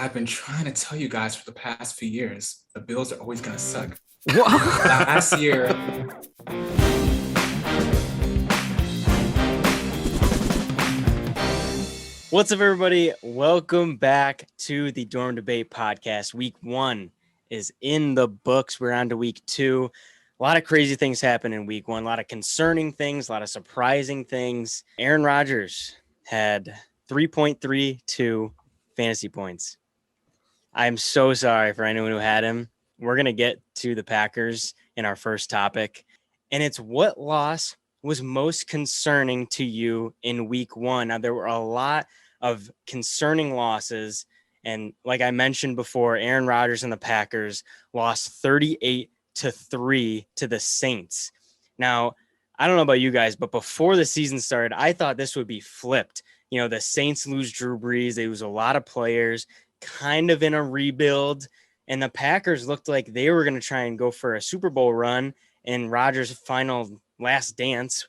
I've been trying to tell you guys for the past few years, the Bills are always going to suck. What? Last year, What's up, everybody? Welcome back to the Dorm Debate Podcast. Week 1 is in the books. We're on to week 2. A lot of crazy things happen in week 1. A lot of concerning things, a lot of surprising things. Aaron Rodgers had 3.32 fantasy points. I'm so sorry for anyone who had him. We're going to get to the Packers in our first topic. And it's what loss was most concerning to you in week 1. Now, there were a lot of concerning losses. And like I mentioned before, Aaron Rodgers and the Packers lost 38-3 to the Saints. Now, I don't know about you guys, but before the season started, I thought this would be flipped. You know, the Saints lose Drew Brees. They lose a lot of players, kind of in a rebuild. And the Packers looked like they were going to try and go for a Super Bowl run in Rodgers' final last dance,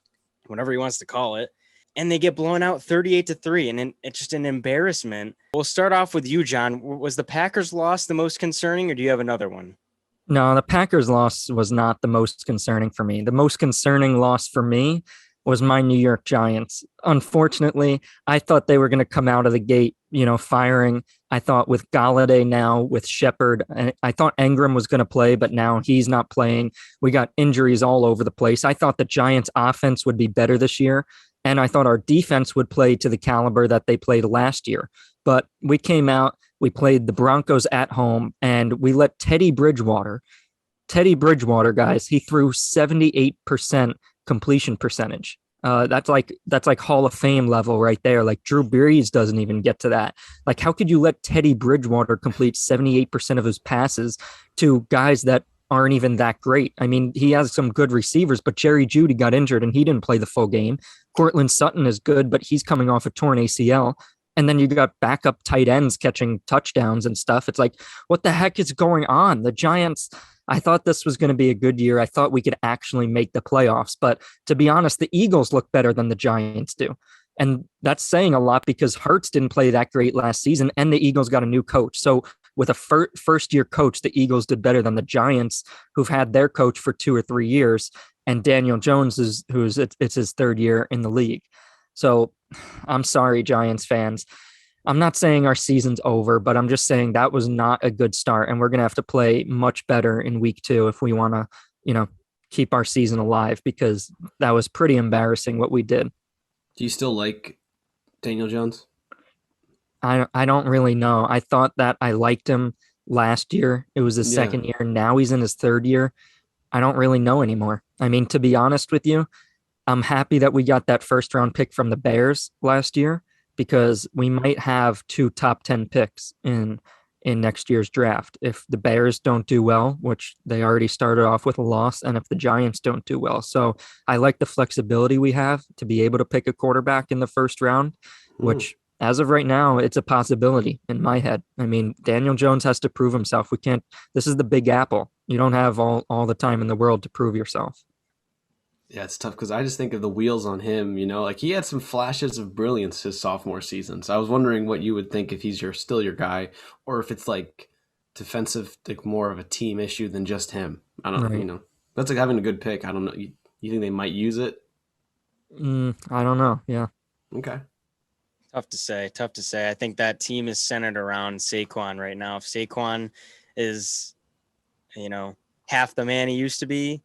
whatever he wants to call it. And they get blown out 38-3. And it's just an embarrassment. We'll start off with you, John. Was the Packers loss the most concerning, or do you have another one? No, the Packers loss was not the most concerning for me. The most concerning loss for me was my New York Giants. Unfortunately, I thought they were going to come out of the gate, firing. I thought with Galladay now, with Shepard, and I thought Engram was going to play, but now he's not playing. We got injuries all over the place. I thought the Giants offense would be better this year, and I thought our defense would play to the caliber that they played last year. But we came out, we played the Broncos at home, and we let Teddy Bridgewater, guys, he threw 78% completion percentage. That's like Hall of Fame level right there. Like Drew Brees doesn't even get to that. Like, how could you let Teddy Bridgewater complete 78% of his passes to guys that aren't even that great? I mean, he has some good receivers, but Jerry Jeudy got injured and he didn't play the full game. Cortland Sutton is good, but he's coming off a torn ACL. And then you got backup tight ends catching touchdowns and stuff. It's like, what the heck is going on? The Giants, I thought this was going to be a good year. I thought we could actually make the playoffs. But to be honest, the Eagles look better than the Giants do. And that's saying a lot because Hurts didn't play that great last season and the Eagles got a new coach. So with a first-year coach, the Eagles did better than the Giants, who've had their coach for 2 or 3 years. And Daniel Jones it's his third year in the league. So I'm sorry, Giants fans. I'm not saying our season's over, but I'm just saying that was not a good start. And we're going to have to play much better in week 2 if we want to, keep our season alive, because that was pretty embarrassing what we did. Do you still like Daniel Jones? I don't really know. I thought that I liked him last year. It was his second year. Now he's in his third year. I don't really know anymore. I mean, to be honest with you, I'm happy that we got that first round pick from the Bears last year, because we might have 2 top 10 picks in next year's draft. If the Bears don't do well, which they already started off with a loss, and if the Giants don't do well. So I like the flexibility we have to be able to pick a quarterback in the first round, which as of right now, it's a possibility in my head. I mean, Daniel Jones has to prove himself. This is the Big Apple. You don't have all the time in the world to prove yourself. Yeah, it's tough because I just think of the wheels on him, like he had some flashes of brilliance his sophomore season. So I was wondering what you would think if he's still your guy, or if it's like defensive, like more of a team issue than just him. I don't know, that's like having a good pick. I don't know. You think they might use it? I don't know. Yeah. Okay. Tough to say. I think that team is centered around Saquon right now. If Saquon is, half the man he used to be,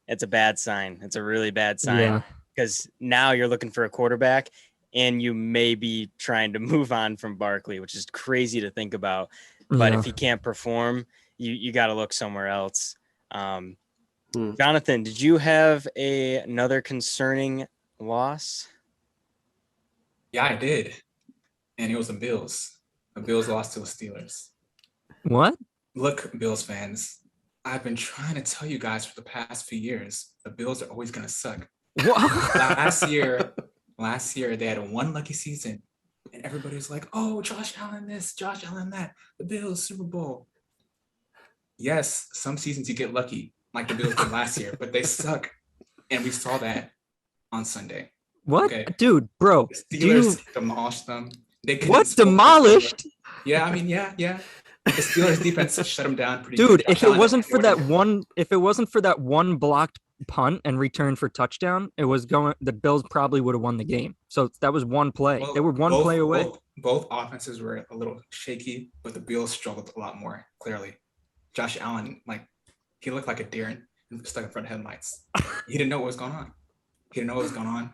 it's a bad sign. It's a really bad sign, because now you're looking for a quarterback and you may be trying to move on from Barkley, which is crazy to think about. But if he can't perform, you got to look somewhere else. Jonathan, did you have another concerning loss? yeah, I did. And it was the Bills. The Bills lost to the Steelers. What? Look, Bills fans, I've been trying to tell you guys for the past few years, the Bills are always going to suck. Last year, they had one lucky season, and everybody was like, oh, Josh Allen this, Josh Allen that, the Bills, Super Bowl. Yes, some seasons you get lucky, like the Bills did last year, but they suck. And we saw that on Sunday. What? Okay. Dude, bro. The Steelers demolished them. They couldn't What? score. Demolished? Yeah, I mean, yeah. The Steelers defense shut them down pretty Dude, good. if it wasn't for that one blocked punt and return for touchdown, the Bills probably would have won the game. So that was one play. Well, they were one play away. Both offenses were a little shaky, but the Bills struggled a lot more, clearly. Josh Allen, he looked like a deer stuck in front of headlights. He didn't know what was going on.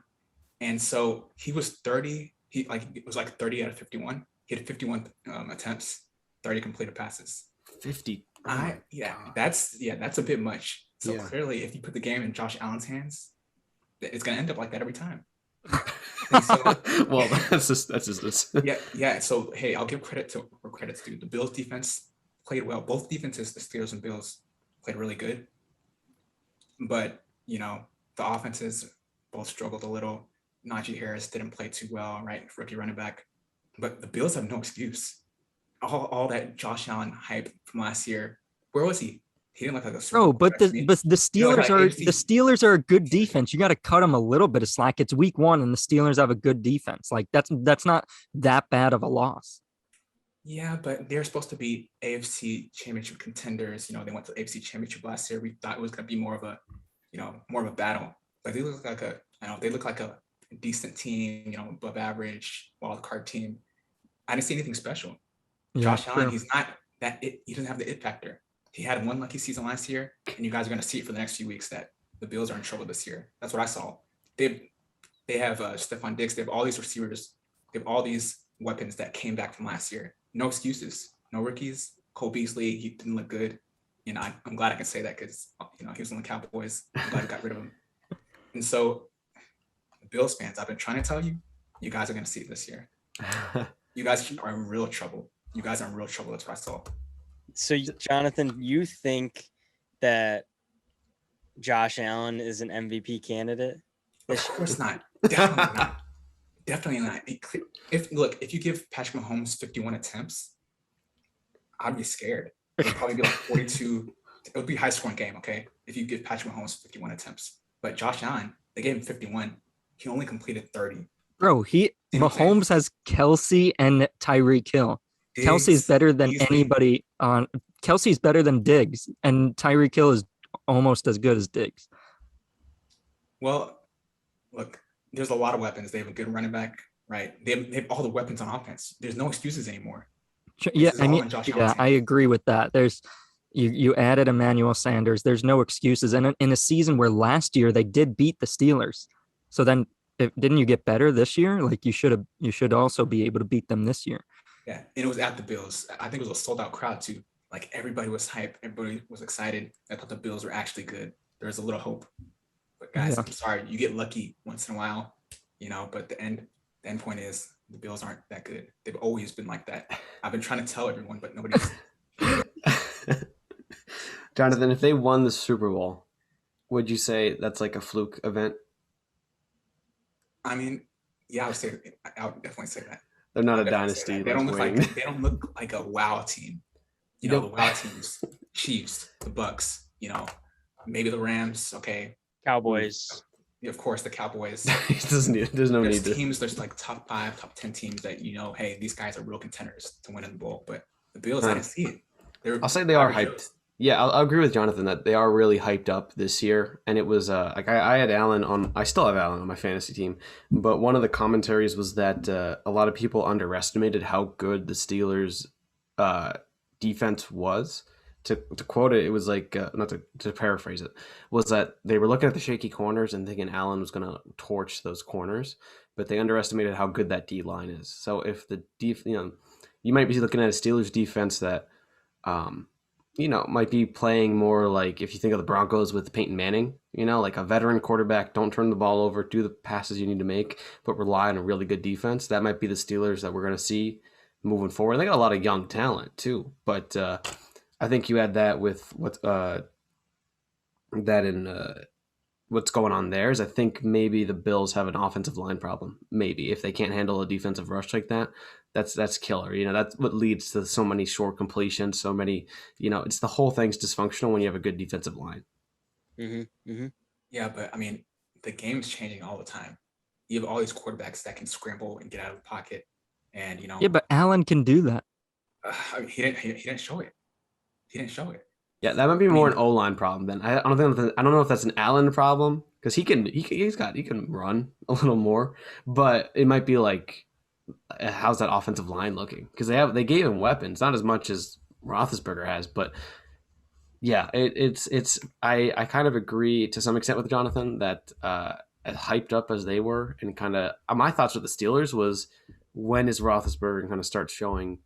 And so he was 30. It was like 30 out of 51. He had 51 attempts, 30 completed passes. 50. That's a bit much. So clearly, if you put the game in Josh Allen's hands, it's gonna end up like that every time. So, well, that's just this. Yeah. So hey, I'll give credit to where credit's due. The Bills defense played well. Both defenses, the Steelers and Bills, played really good. But the offenses both struggled a little. Najee Harris didn't play too well, right? Rookie running back. But the Bills have no excuse. All that Josh Allen hype from last year, where was he? He didn't look like a Super Bowl but the Steelers are a good defense. You got to cut them a little bit of slack. It's week 1 and the Steelers have a good defense. Like that's not that bad of a loss. Yeah, but they're supposed to be AFC Championship contenders. They went to the AFC Championship last year. We thought it was going to be more of a battle. But they look like a decent team. Above average wild card team. I didn't see anything special. Yeah, Josh Allen, he's not that. He doesn't have the it factor. He had one lucky season last year, and you guys are going to see it for the next few weeks that the Bills are in trouble this year. That's what I saw. They have Stephon Diggs. They have all these receivers. They have all these weapons that came back from last year. No excuses. No rookies. Cole Beasley, he didn't look good. I'm glad I can say that because he was on the Cowboys. I'm glad I got rid of him. And so, the Bills fans, I've been trying to tell you, you guys are going to see it this year. You guys are in real trouble. That's what I saw. So, Jonathan, you think that Josh Allen is an MVP candidate? Of course not. Definitely not. If you give Patrick Mahomes 51 attempts, I'd be scared. It'd probably be like 42. It would be a high-scoring game, okay? If you give Patrick Mahomes 51 attempts. But Josh Allen, they gave him 51. He only completed 30. Bro, Mahomes has Kelsey and Tyreek Hill. Kelsey's better than anybody on. Kelsey's better than Diggs, and Tyreek Hill is almost as good as Diggs. Well, look, there's a lot of weapons. They have a good running back, right? They have all the weapons on offense. There's no excuses anymore. I agree with that. There's you added Emmanuel Sanders. There's no excuses, and in a season where last year they did beat the Steelers, so then didn't you get better this year? Like you should also be able to beat them this year. Yeah, and it was at the Bills. I think it was a sold-out crowd too. Like everybody was hyped. Everybody was excited. I thought the Bills were actually good. There was a little hope. But guys, I'm sorry, you get lucky once in a while, But the end point is the Bills aren't that good. They've always been like that. I've been trying to tell everyone, but nobody's. Jonathan, if they won the Super Bowl, would you say that's like a fluke event? I mean, yeah, I would definitely say that. They're not a dynasty. They don't look like a wow team. The wow teams, Chiefs, the Bucks, maybe the Rams, okay. Cowboys. Of course, the Cowboys. There's no need to. Teams, there's like top 5, top 10 teams that hey, these guys are real contenders to win in the bowl. But the Bills, I didn't see it. I'll say they are hyped. Yeah, I'll agree with Jonathan that they are really hyped up this year. And it was I had Allen on. I still have Allen on my fantasy team. But one of the commentaries was that a lot of people underestimated how good the Steelers' defense was. To quote it, it was like not to paraphrase it, was that they were looking at the shaky corners and thinking Allen was going to torch those corners, but they underestimated how good that D line is. So if the you might be looking at a Steelers defense that might be playing more like if you think of the Broncos with Peyton Manning, like a veteran quarterback, don't turn the ball over, do the passes you need to make, but rely on a really good defense. That might be the Steelers that we're going to see moving forward. They got a lot of young talent too, but I think you add that with what's going on there is I think maybe the Bills have an offensive line problem. Maybe if they can't handle a defensive rush like that, that's killer. That's what leads to so many short completions, so many, it's the whole thing's dysfunctional when you have a good defensive line. Mm-hmm. Mm-hmm. Yeah, but I mean, the game's changing all the time. You have all these quarterbacks that can scramble and get out of the pocket. And Yeah, but Allen can do that. I mean, he didn't show it. He didn't show it. Yeah, that might be I more mean, an O line problem then. I don't know if that's an Allen problem because he can run a little more, but it might be like how's that offensive line looking? Because they gave him weapons, not as much as Roethlisberger has, but yeah, it's I kind of agree to some extent with Jonathan that as hyped up as they were, and kind of my thoughts with the Steelers was when is Roethlisberger going to start showing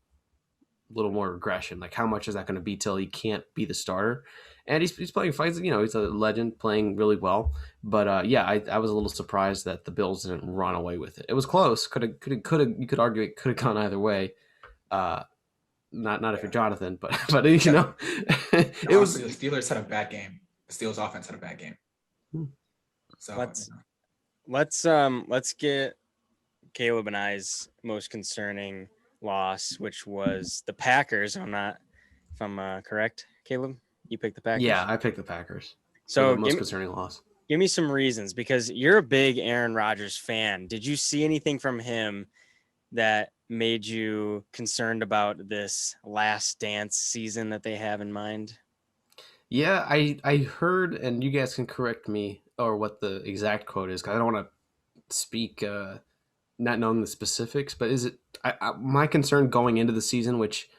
a little more regression? Like how much is that going to be till he can't be the starter? And he's playing fights, he's a legend, playing really well. But yeah, I was a little surprised that the Bills didn't run away with it. It was close. Could have you could argue it could have gone either way. Not if you're Jonathan, but it was. Honestly, the Steelers had a bad game. The Steelers offense had a bad game. So let's get Caleb and I's most concerning loss, which was the Packers. If I'm correct, Caleb, you picked the Packers. Yeah, I picked the Packers. So the most concerning loss. Give me some reasons, because you're a big Aaron Rodgers fan. Did you see anything from him that made you concerned about this last dance season that they have in mind? Yeah, I heard, and you guys can correct me or what the exact quote is, because I don't want to speak not knowing the specifics, but is it my concern going into the season, which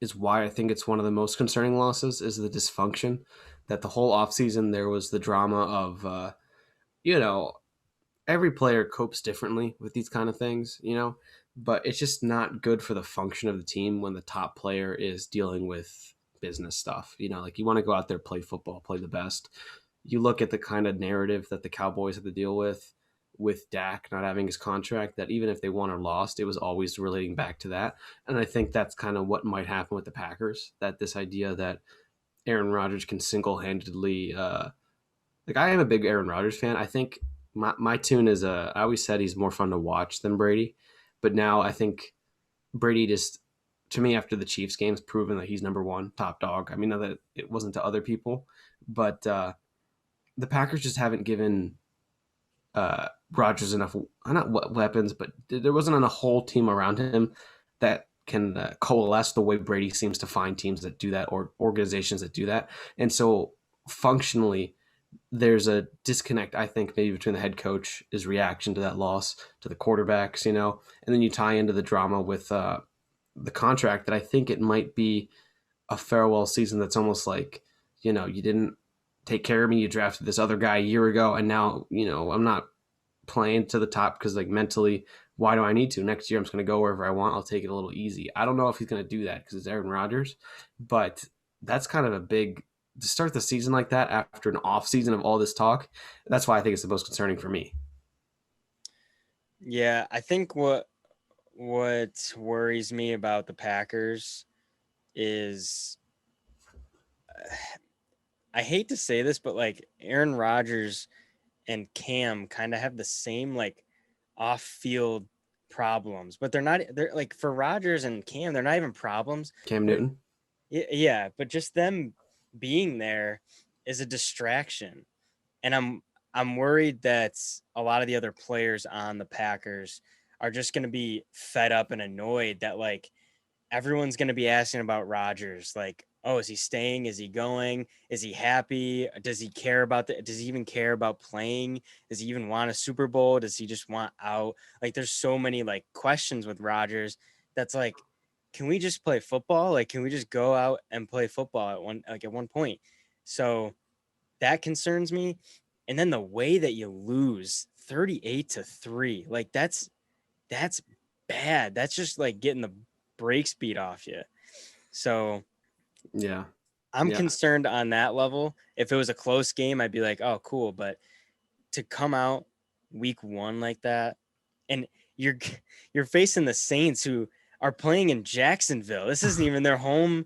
is why I think it's one of the most concerning losses, is the dysfunction that the whole offseason there was the drama of every player copes differently with these kind of things, but it's just not good for the function of the team when the top player is dealing with business stuff. Like you want to go out there, play football, play the best. You look at the kind of narrative that the Cowboys had to deal with Dak not having his contract, that even if they won or lost, it was always relating back to that. And I think that's kind of what might happen with the Packers, that this idea that Aaron Rodgers can single-handedly like I am a big Aaron Rodgers fan. I think my tune is I always said he's more fun to watch than Brady, but now I think Brady just, to me, after the Chiefs games, proven that he's number one top dog. I mean, not that it wasn't to other people, but the Packers just haven't given Rodgers enough, not weapons, but there wasn't a whole team around him that can coalesce the way Brady seems to find teams that do that, or organizations that do that. And so functionally, there's a disconnect, I think, maybe between the head coach's reaction to that loss, to the quarterbacks, and then you tie into the drama with the contract, that I think it might be a farewell season that's almost like, you didn't take care of me, you drafted this other guy a year ago, and now, I'm not playing to the top because, like, mentally, why do I need to? Next year I'm just going to go wherever I want. I'll take it a little easy. I don't know if he's going to do that because it's Aaron Rodgers, but that's kind of a big to start the season like that after an off season of all this talk. That's why I think it's the most concerning for me. Yeah, I think what worries me about the Packers is, I hate to say this, but like Aaron Rodgers and Cam kind of have the same like off-field problems, but they're like, for Rodgers and Cam, they're not even problems. Cam Newton. Yeah, but just them being there is a distraction. And I'm worried that a lot of the other players on the Packers are just going to be fed up and annoyed that like everyone's going to be asking about Rodgers. Like, oh, is he staying? Is he going? Is he happy? Does he care about does he even care about playing? Does he even want a Super Bowl? Does he just want out? Like, there's so many like questions with Rodgers that's like, can we just play football? Like, can we just go out and play football at one point? So that concerns me. And then the way that you lose 38-3, like that's bad. That's just like getting the brakes beat off you. So yeah, I'm concerned on that level. If it was a close game, I'd be like, oh, cool. But to come out week one like that, and you're facing the Saints, who are playing in Jacksonville. This isn't even their home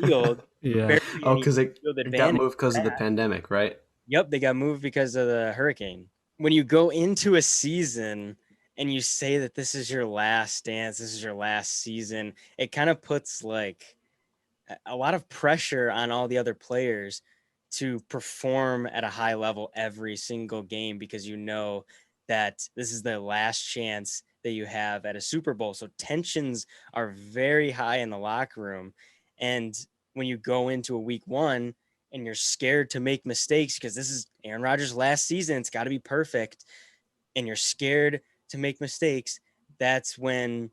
field. Yeah. Oh, because it got moved because of the pandemic, right? Yep, they got moved because of the hurricane. When you go into a season and you say that this is your last dance, this is your last season, it kind of puts like a lot of pressure on all the other players to perform at a high level every single game, because you know that this is their last chance that you have at a Super Bowl. So tensions are very high in the locker room. And when you go into a week one and you're scared to make mistakes, because this is Aaron Rodgers' last season, it's got to be perfect, and you're scared to make mistakes, that's when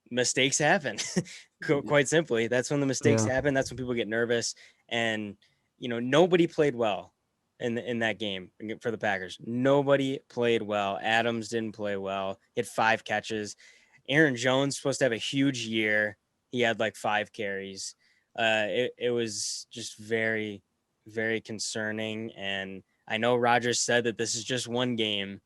mistakes happen. Quite simply, that's when the mistakes happen. That's when people get nervous. And nobody played well in that game for the Packers. Nobody played well. Adams didn't play well. He had 5 catches. Aaron Jones supposed to have a huge year. He had like 5 carries. It was just very, very concerning. And I know Rodgers said that this is just one game,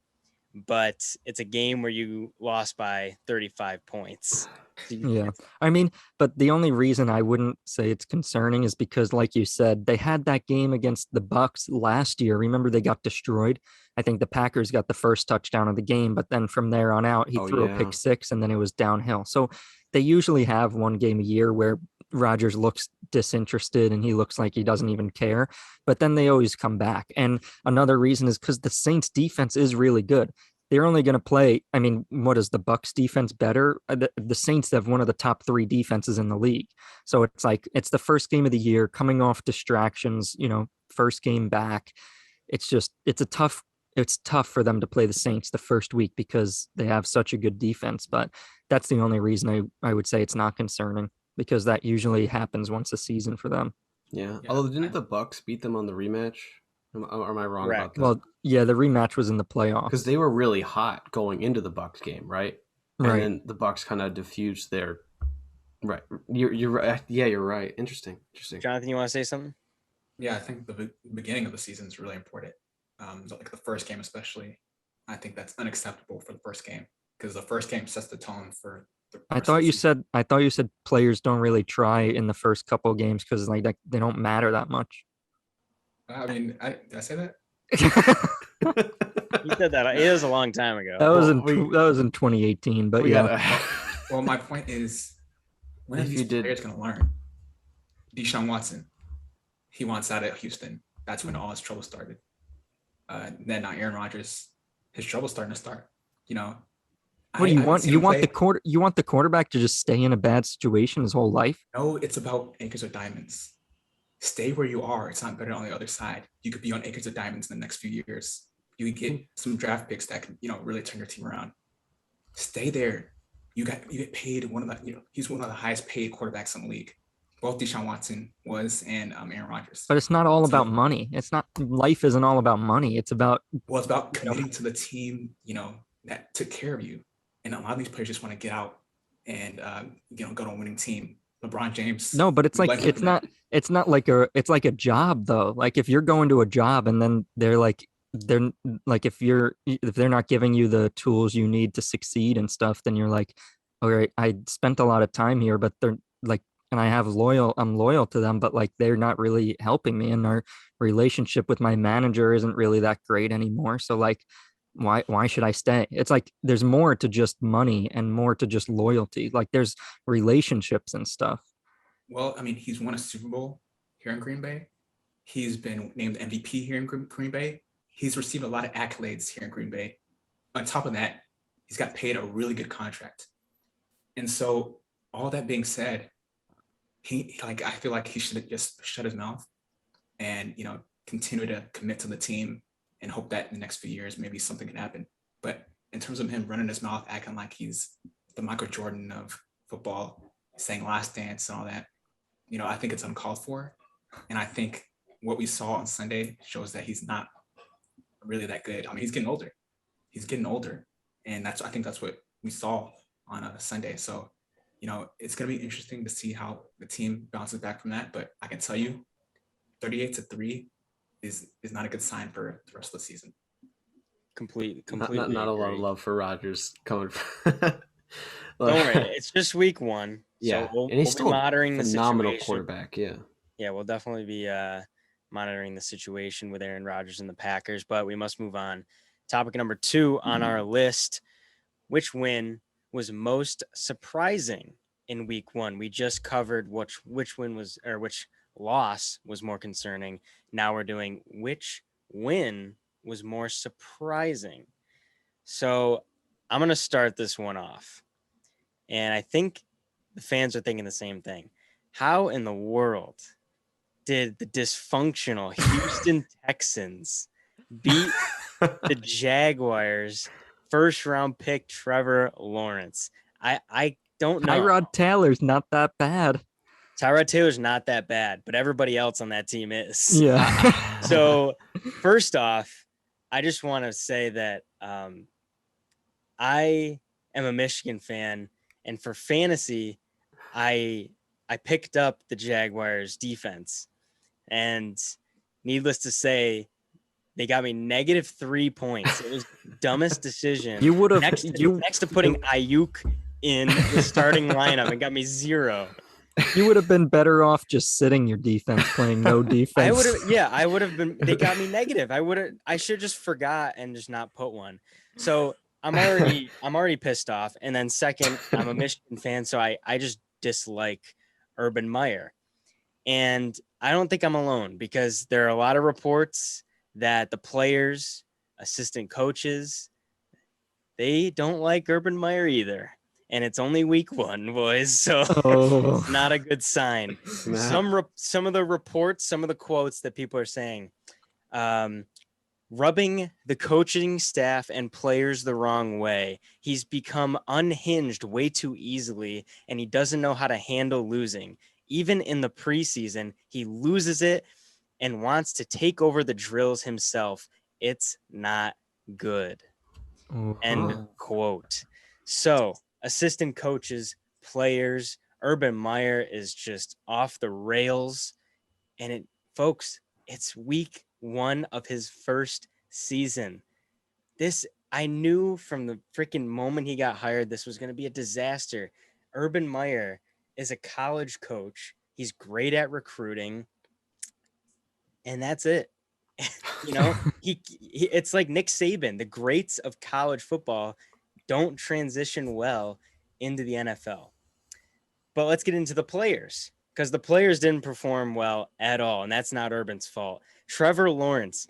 but it's a game where you lost by 35 points. Yeah. I mean, but the only reason I wouldn't say it's concerning is because, like you said, they had that game against the Bucks last year. Remember, they got destroyed. I think the Packers got the first touchdown of the game, but then from there on out, he threw a pick 6 and then it was downhill. So they usually have one game a year where Rodgers looks disinterested and he looks like he doesn't even care, but then they always come back. And another reason is because the Saints defense is really good. They're only going to play. I mean, what is the Bucks defense better? The Saints have one of the top 3 defenses in the league. So it's like, it's the first game of the year coming off distractions, first game back. It's tough for them to play the Saints the first week because they have such a good defense. But that's the only reason I would say it's not concerning, because that usually happens once a season for them. Yeah. Although didn't the Bucks beat them on the rematch? Am I wrong about that? Well, yeah, the rematch was in the playoffs because they were really hot going into the Bucks game, right? Right. And then the Bucks kind of diffused their. Right. You're right. Yeah, you're right. Interesting. Jonathan, you want to say something? Yeah, I think the beginning of the season is really important. Like the first game, especially, I think that's unacceptable for the first game, because the first game sets the tone for the I thought you said players don't really try in the first couple of games because like they don't matter that much. I mean, did I say that? You said that. It was a long time ago. That was in 2018, but yeah. Well, my point is, when are these players going to learn? Deshaun Watson, he wants out of Houston. That's when all his trouble started. Then now Aaron Rodgers, his trouble's starting to start. What do you want? You want the quarterback to just stay in a bad situation his whole life? No, it's about acres of diamonds. Stay where you are. It's not better on the other side. You could be on acres of diamonds in the next few years. You could get some draft picks that can, really turn your team around. Stay there. You get paid he's one of the highest paid quarterbacks in the league. Both Deshaun Watson was and Aaron Rodgers. But it's not all about money. It's not. Life isn't all about money. It's about committing to the team, that took care of you. And a lot of these players just want to get out and go to a winning team. LeBron James. No, but it's like it's not like a job though. Like if you're going to a job and then they're like if they're not giving you the tools you need to succeed and stuff, then you're like, all right, I spent a lot of time here, but they're like, and I'm loyal to them, but like they're not really helping me, and our relationship with my manager isn't really that great anymore. So like, why should I stay? It's like there's more to just money and more to just loyalty. Like there's relationships and stuff. Well, I mean, he's won a Super Bowl here in Green Bay. He's been named MVP here in Green Bay. He's received a lot of accolades here in Green Bay. On top of that, he's got paid a really good contract. And so all that being said, I feel like he should have just shut his mouth and, continue to commit to the team and hope that in the next few years, maybe something can happen. But in terms of him running his mouth, acting like he's the Michael Jordan of football, saying last dance and all that, I think it's uncalled for. And I think what we saw on Sunday shows that he's not really that good. I mean, he's getting older. And I think that's what we saw on a Sunday. So, it's going to be interesting to see how the team bounces back from that. But I can tell you 38-3 is not a good sign for the rest of the season. Completely. Not a lot of love for Rodgers coming from. Don't worry, it's just week one. Yeah, so we'll he's be monitoring the phenomenal situation. quarterback. Yeah, we'll definitely be monitoring the situation with Aaron Rodgers and the Packers. But we must move on. Topic number 2 on our list: which win was most surprising in week one? We just covered which loss was more concerning. Now we're doing which win was more surprising. So I'm going to start this one off. And I think the fans are thinking the same thing. How in the world did the dysfunctional Houston Texans beat the Jaguars first round pick Trevor Lawrence? I don't know. Tyrod Taylor's not that bad. Tyrod Taylor's not that bad, but everybody else on that team is. Yeah. So first off, I just want to say that I am a Michigan fan, and for fantasy, I picked up the Jaguars defense, and needless to say, they got me -3 points. It was the dumbest decision. You would have next to putting Ayuk in the starting lineup and got me 0. You would have been better off just sitting your defense, playing no defense. I would have been. They got me negative. I should just forgot and just not put one. So I'm already pissed off. And then second, I'm a Michigan fan, so I just dislike Urban Meyer. And I don't think I'm alone, because there are a lot of reports that the players, assistant coaches, they don't like Urban Meyer either. And it's only week 1, boys, so it's not a good sign. Some of the reports, some of the quotes that people are saying, rubbing the coaching staff and players the wrong way. He's become unhinged way too easily, and he doesn't know how to handle losing. Even in the preseason, he loses it and wants to take over the drills himself. It's not good. End quote. So, assistant coaches, players, Urban Meyer is just off the rails. And folks, it's week 1 of his first season. I knew from the freaking moment he got hired, this was going to be a disaster. Urban Meyer is a college coach. He's great at recruiting. And that's it. It's like Nick Saban. The greats of college football don't transition well into the NFL. But let's get into the players, because the players didn't perform well at all, and that's not Urban's fault. Trevor Lawrence,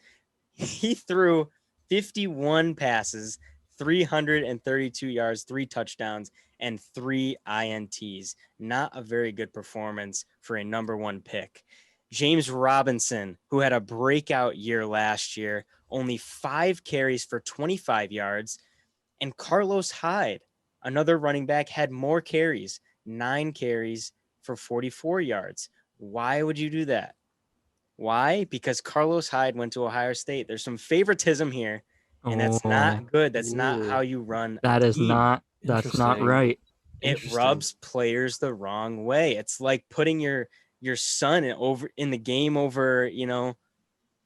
he threw 51 passes, 332 yards, 3 touchdowns, and 3 INTs. Not a very good performance for a number 1 pick. James Robinson, who had a breakout year last year, only 5 carries for 25 yards. And Carlos Hyde, another running back, had more carries, 9 carries for 44 yards. Why would you do that? Why? Because Carlos Hyde went to Ohio State. There's some favoritism here, and that's not good. That's not how you run. That's not right. It rubs players the wrong way. It's like putting your son in the game over, the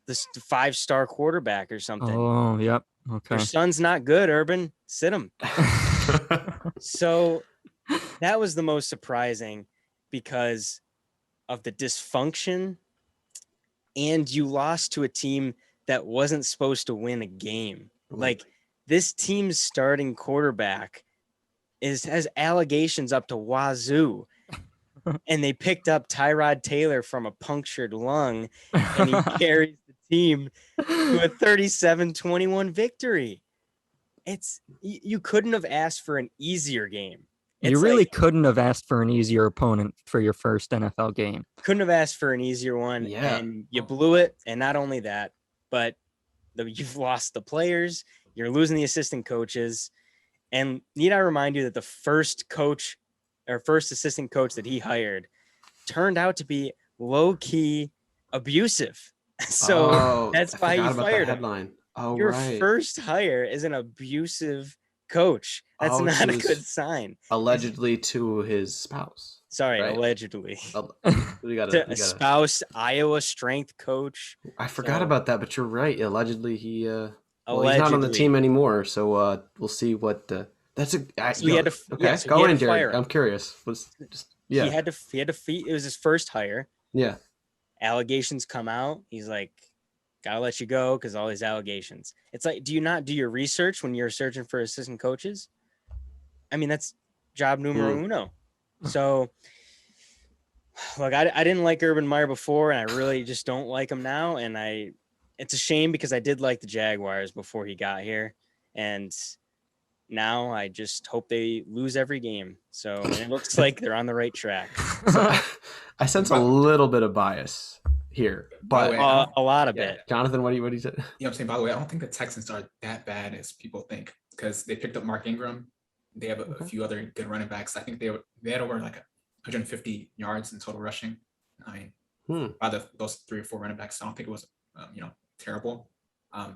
5-star quarterback or something. Oh, yep. Okay. Your son's not good, Urban. Sit him. So that was the most surprising, because of the dysfunction, and you lost to a team that wasn't supposed to win a game. Like, this team's starting quarterback has allegations up to wazoo. And they picked up Tyrod Taylor from a punctured lung, and he carries the team to a 37-21 victory. You couldn't have asked for an easier game. You really couldn't have asked for an easier opponent for your first NFL game. Couldn't have asked for an easier one, and you blew it. And not only that, but you've lost the players, you're losing the assistant coaches. And need I remind you that the first assistant coach that he hired turned out to be low-key abusive. So that's why he fired him. Your first hire is an abusive coach. That's not a good sign. Allegedly to his spouse. Sorry, right? Allegedly. A spouse, Iowa strength coach. I forgot about that, but you're right. Allegedly, he's not on the team anymore. So we'll see what. Go in, Derek. I'm curious. He had to. It was his first hire. Yeah. Allegations come out. He's like, gotta let you go because all these allegations. It's like, do you not do your research when you're searching for assistant coaches? I mean, that's job numero uno. So, look, I didn't like Urban Meyer before, and I really just don't like him now. And it's a shame, because I did like the Jaguars before he got here, and now I just hope they lose every game. So and it looks like they're on the right track. So I sense a little bit of bias here, By the but way, A lot of yeah. it. Jonathan, what do you say? you know what I'm saying? By the way, I don't think the Texans are that bad as people think because they picked up Mark Ingram. They have a few other good running backs. I think they had over like 150 yards in total rushing. I mean, by those 3 or 4 running backs, I don't think it was terrible.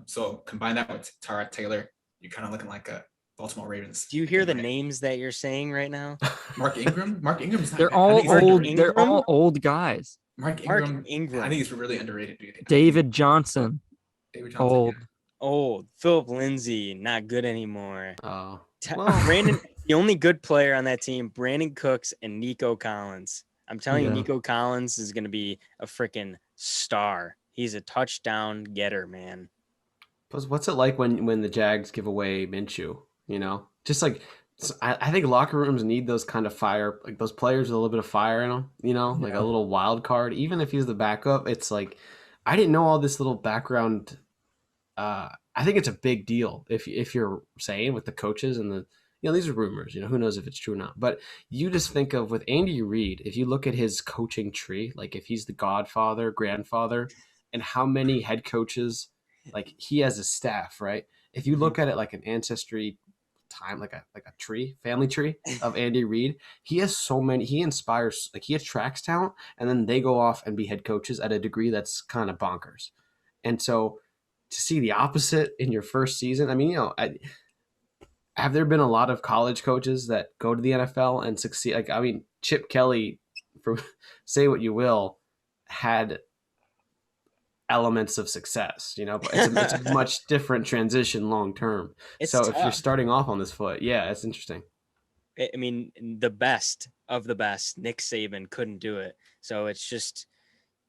So combine that with Tyrod Taylor, you're kind of looking like a Baltimore Ravens. Do you hear the names that you're saying right now? Mark Ingram? Mark Ingram's not They're bad. all he's old. underrated. They're all old guys. Mark Mark Ingram. Ingram. I think he's really underrated, dude. David Johnson. David Johnson. Old. Yeah. Oh, Philip Lindsay, not good anymore. Oh, Brandon, the only good player on that team, Brandon Cooks and Nico Collins. I'm telling you, Nico Collins is going to be a freaking star. He's a touchdown getter, man. what's it like when the Jags give away Minshew? You know, just like I think locker rooms need those kind of fire, like those players with a little bit of fire in them. You know, like a little wild card. Even if he's the backup, it's like I didn't know all this little background. I think it's a big deal if you're saying with the coaches and the these are rumors. Who knows if it's true or not. But you just think of with Andy Reid, if you look at his coaching tree, like if he's the godfather, grandfather, and how many head coaches like he has a staff, right? If you look at it like an ancestry time, like a tree, family tree of Andy Reid, he has so many. He inspires, like he attracts talent, and then they go off and be head coaches at a degree that's kind of bonkers. And so to see the opposite in your first season, I mean, have there been a lot of college coaches that go to the NFL and succeed? Like, I mean, Chip Kelly, for say what you will, had elements of success, but it's a much different transition long term. So tough. If you're starting off on this foot, yeah, it's interesting. I mean, the best of the best, Nick Saban couldn't do it. So it's just,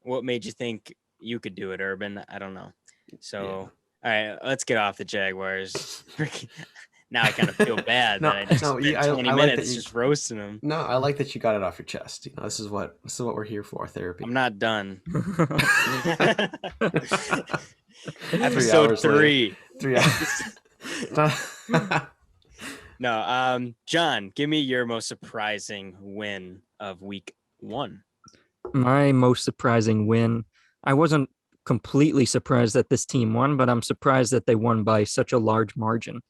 what made you think you could do it, Urban? I don't know. So, All right, let's get off the Jaguars. Now I kind of feel bad that I just spent 20 minutes just roasting them. No, I like that you got it off your chest. This is what we're here for, therapy. I'm not done. Episode 3. 3 hours. No, John, give me your most surprising win of week 1. My most surprising win. I wasn't completely surprised that this team won, but I'm surprised that they won by such a large margin.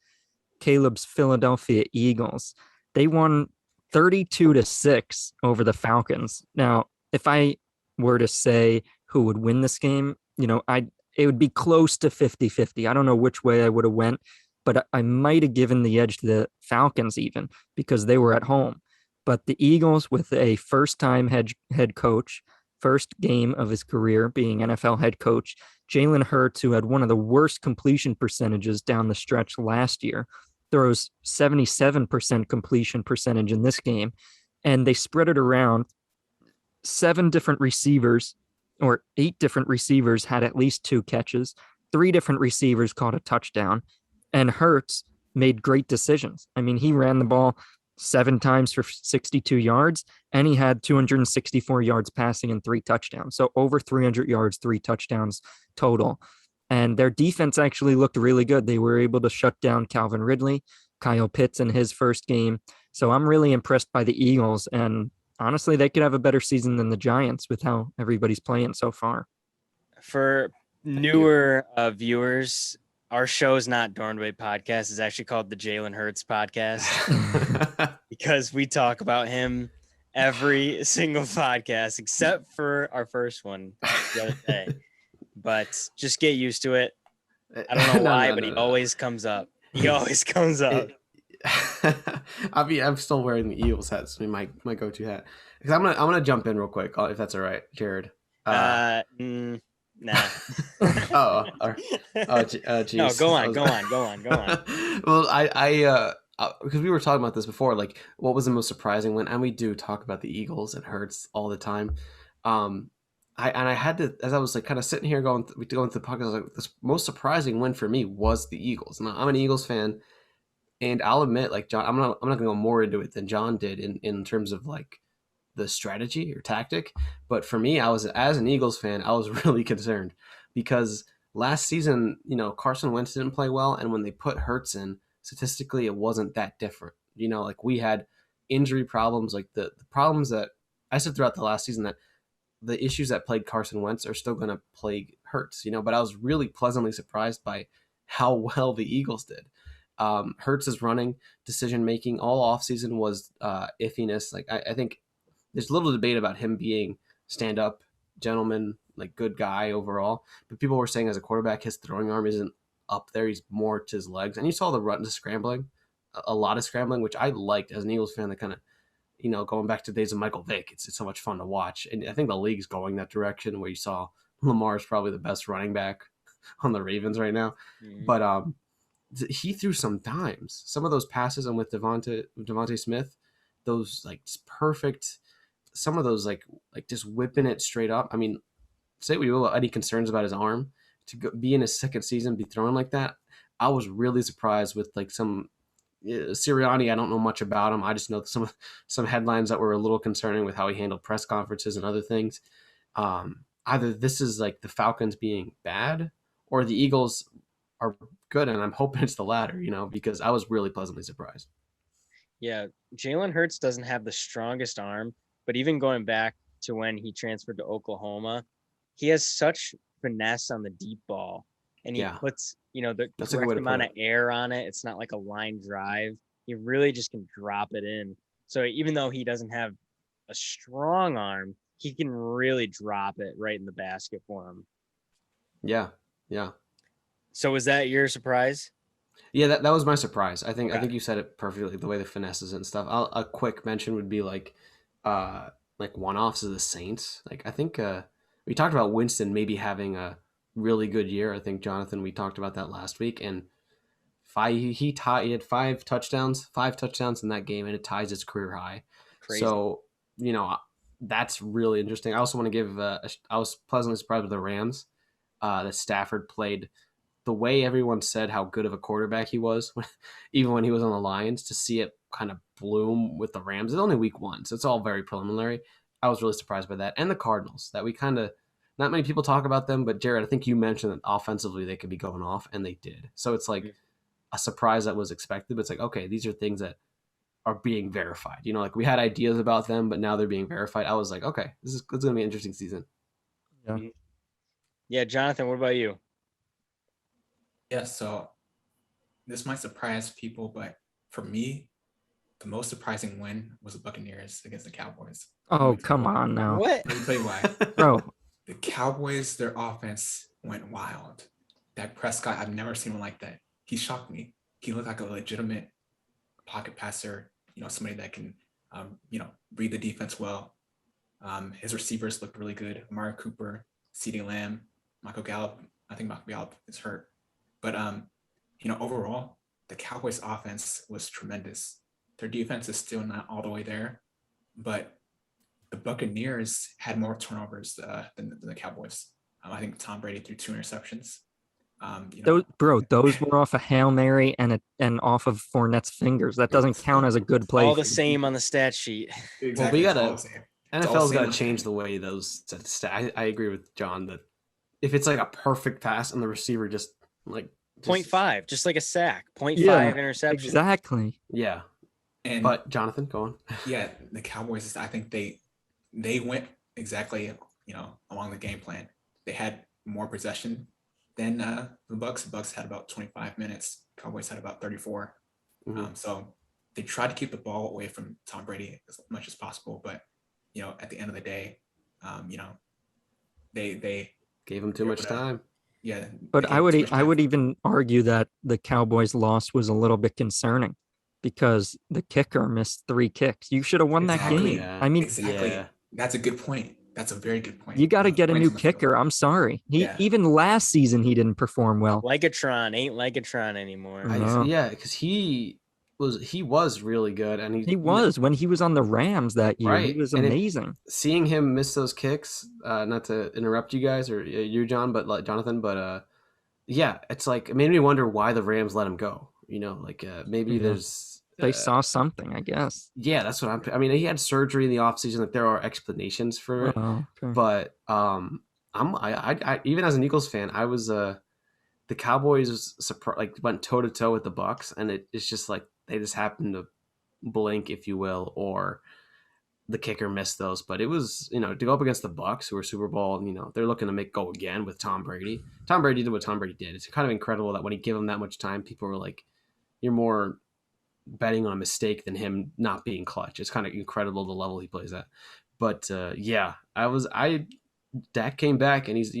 Caleb's Philadelphia Eagles. They won 32-6 over the Falcons. Now, if I were to say who would win this game, it would be close to 50-50. I don't know which way I would have went, but I might have given the edge to the Falcons even because they were at home. But the Eagles, with a first-time head coach, first game of his career being NFL head coach, Jalen Hurts, who had one of the worst completion percentages down the stretch last year, throws 77% completion percentage in this game, and they spread it around. 7 different receivers or 8 different receivers had at least 2 catches. 3 different receivers caught a touchdown, and Hurts made great decisions. I mean, he ran the ball 7 times for 62 yards, and he had 264 yards passing and 3 touchdowns. So over 300 yards, 3 touchdowns total. And their defense actually looked really good. They were able to shut down Calvin Ridley, Kyle Pitts in his first game. So I'm really impressed by the Eagles. And honestly, they could have a better season than the Giants with how everybody's playing so far. For newer viewers, our show is not Dornway Podcast. It's actually called the Jalen Hurts Podcast because we talk about him every single podcast except for our first one the other day. But just get used to it. I don't know why, but he always comes up. He always comes up. I mean, I'm still wearing the Eagles hat, so my go-to hat. Because I'm gonna jump in real quick, if that's all right, Jared. Nah. Geez. No, go on. Well, I because we were talking about this before, like what was the most surprising win, and we do talk about the Eagles and Hurts all the time. I had to, as I was like kind of sitting here going through the podcast, I was like, the most surprising win for me was the Eagles. Now, I'm an Eagles fan, and I'll admit, like John, I'm not gonna go more into it than John did in terms of like the strategy or tactic. But for me, as an Eagles fan, I was really concerned because last season, Carson Wentz didn't play well, and when they put Hurts in, statistically it wasn't that different. Like we had injury problems, like the problems that I said throughout the last season, that the issues that plagued Carson Wentz are still going to plague Hurts, but I was really pleasantly surprised by how well the Eagles did. Hurts' running decision making all offseason was iffiness. Like I think there's little debate about him being stand up gentleman, like good guy overall. But people were saying as a quarterback, his throwing arm isn't up there. He's more to his legs. And you saw the run to scrambling, a lot of scrambling, which I liked as an Eagles fan. That kind of, going back to the days of Michael Vick, it's so much fun to watch. And I think the league's going that direction where you saw Lamar's probably the best running back on the Ravens right now. Mm-hmm. But he threw some dimes. Some of those passes, and with Devontae Smith, those like just perfect. Some of those like just whipping it straight up. I mean, say we will any concerns about his arm, to be in his second season, be throwing like that. I was really surprised with like some Sirianni. I don't know much about him. I just know some headlines that were a little concerning with how he handled press conferences and other things. Either this is like the Falcons being bad, or the Eagles are good, and I'm hoping it's the latter. Because I was really pleasantly surprised. Yeah, Jalen Hurts doesn't have the strongest arm, but even going back to when he transferred to Oklahoma, he has such finesse on the deep ball, and he puts, the correct amount of air on it. It's not like a line drive. He really just can drop it in. So even though he doesn't have a strong arm, he can really drop it right in the basket for him. Yeah. So was that your surprise? Yeah, that was my surprise. I think you said it perfectly, the way the finesses and stuff. A quick mention would be like one-offs of the Saints. Like I think we talked about Winston maybe having a really good year. I think Jonathan, we talked about that last week, and he had five touchdowns in that game, and it ties his career high. Crazy. So that's really interesting. I also want to give I was pleasantly surprised with the Rams that Stafford played the way everyone said how good of a quarterback he was, even when he was on the Lions. To see it kind of bloom with the Rams. It's only week 1, so it's all very preliminary. I was really surprised by that. And the Cardinals, that we kind of, not many people talk about them, but Jared, I think you mentioned that offensively they could be going off, and they did. So it's like a surprise that was expected, but it's like, okay, these are things that are being verified. Like we had ideas about them, but now they're being verified. I was like, okay, it's going to be an interesting season. Yeah, Jonathan, what about you? Yeah, so this might surprise people, but for me, the most surprising win was the Buccaneers against the Cowboys. Oh, come on now. What? Let me tell you why. Bro. The Cowboys, their offense went wild. Dak Prescott, I've never seen one like that. He shocked me. He looked like a legitimate pocket passer, somebody that can, read the defense well. His receivers looked really good. Amari Cooper, CeeDee Lamb, Michael Gallup. I think Michael Gallup is hurt. But, overall, the Cowboys offense was tremendous. Their defense is still not all the way there, but the Buccaneers had more turnovers than the Cowboys. I think Tom Brady threw 2 interceptions. Those were off a Hail Mary and off of Fournette's fingers. That doesn't count as a good play. All the same on the stat sheet. Exactly. Well, NFL's got to change the way those stats. I agree with John that if it's like a perfect pass and the receiver just 0.5, just like a sack. 0.5 interception. Exactly. Yeah. But Jonathan, go on. Yeah, the Cowboys, I think they went exactly, along the game plan. They had more possession than the Bucs. The Bucs had about 25 minutes. Cowboys had about 34. Mm-hmm. So they tried to keep the ball away from Tom Brady as much as possible. But, at the end of the day, they gave him too much time. Yeah. But I would even argue that the Cowboys' loss was a little bit concerning because the kicker missed 3 kicks. You should have won that game. Yeah. I mean, exactly. That's a good point. That's a very good point. You got to get a new kicker. I'm sorry. Even last season he didn't perform well. Legatron ain't Legatron anymore. Because he was really good, and he was when he was on the Rams that year. Right. He was amazing. Seeing him miss those kicks, not to interrupt you guys or you, John, but Jonathan, but it's like it made me wonder why the Rams let him go. Maybe there's. They saw something, I guess. Yeah, that's what I mean, he had surgery in the offseason. Like there are explanations for it. Oh, okay. But I even as an Eagles fan, I was the Cowboys went toe to toe with the Bucs, and it's just like they just happened to blink, if you will, or the kicker missed those. But it was, to go up against the Bucs, who are Super Bowl, they're looking to go again with Tom Brady. Tom Brady did what Tom Brady did. It's kind of incredible that when he gave him that much time, people were like, "You're more betting on a mistake than him not being clutch." It's kind of incredible the level he plays at. But Dak came back and he's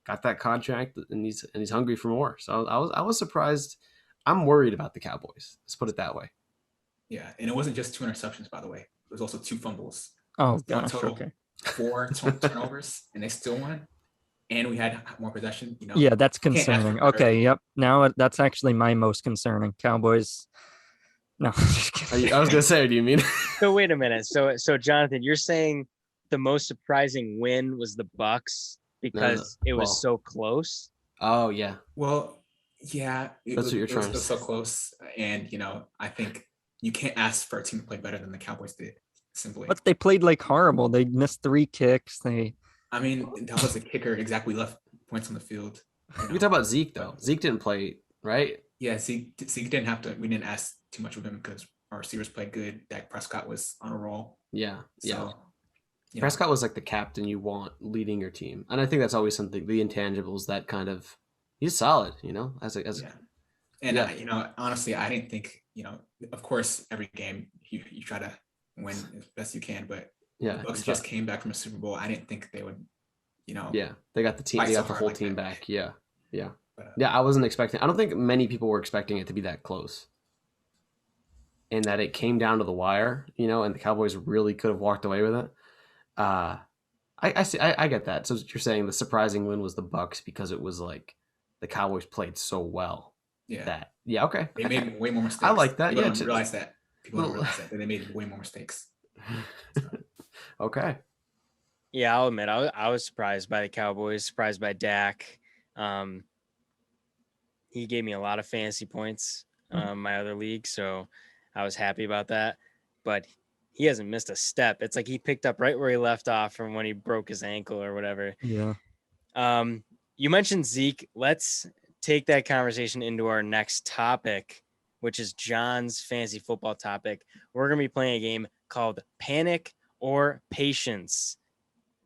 got that contract and he's hungry for more. So I was surprised. I'm worried about the Cowboys. Let's put it that way. Yeah, and it wasn't just 2 interceptions, by the way. It was also 2 fumbles. Oh gosh, total, okay. 4 turnovers, and they still won. And we had more possession. Yeah, that's concerning. Okay, yep. Now that's actually my most concerning. Cowboys. No, just kidding. I was gonna say, do you mean? So wait a minute. So Jonathan, you're saying the most surprising win was the Bucs because it was so close? Oh yeah. Well, yeah. That's what you're trying to say. It was so close, and I think you can't ask for a team to play better than the Cowboys did. Simply. But they played like horrible. They missed 3 kicks. I mean, that was the kicker. Exactly, left points on the field. We talk about Zeke though. Zeke didn't play, right? Yeah, Zeke didn't have to. We didn't ask too much of him because our receivers played good. Dak Prescott was on a roll. Yeah. Prescott was like the captain you want leading your team, and I think that's always something. The intangibles that kind of he's solid, honestly, I didn't think Of course, every game you try to win as best you can, but the Bucs just came back from a Super Bowl. I didn't think they would, Yeah, they got the team. They got the whole team back. Yeah. I wasn't expecting. I don't think many people were expecting it to be that close. And that it came down to the wire, and the Cowboys really could have walked away with it. I see. I get that. So you're saying the surprising win was the Bucs because it was like the Cowboys played so well. Yeah. Okay. They made way more mistakes. I like that. People don't realize that. People don't realize that they made way more mistakes. Okay. Yeah, I'll admit I was surprised by the Cowboys, surprised by Dak. He gave me a lot of fantasy points, my other league, so I was happy about that. But he hasn't missed a step. It's like he picked up right where he left off from when he broke his ankle or whatever. Yeah. You mentioned Zeke. Let's take that conversation into our next topic, which is John's fantasy football topic. We're going to be playing a game called Panic or Patience.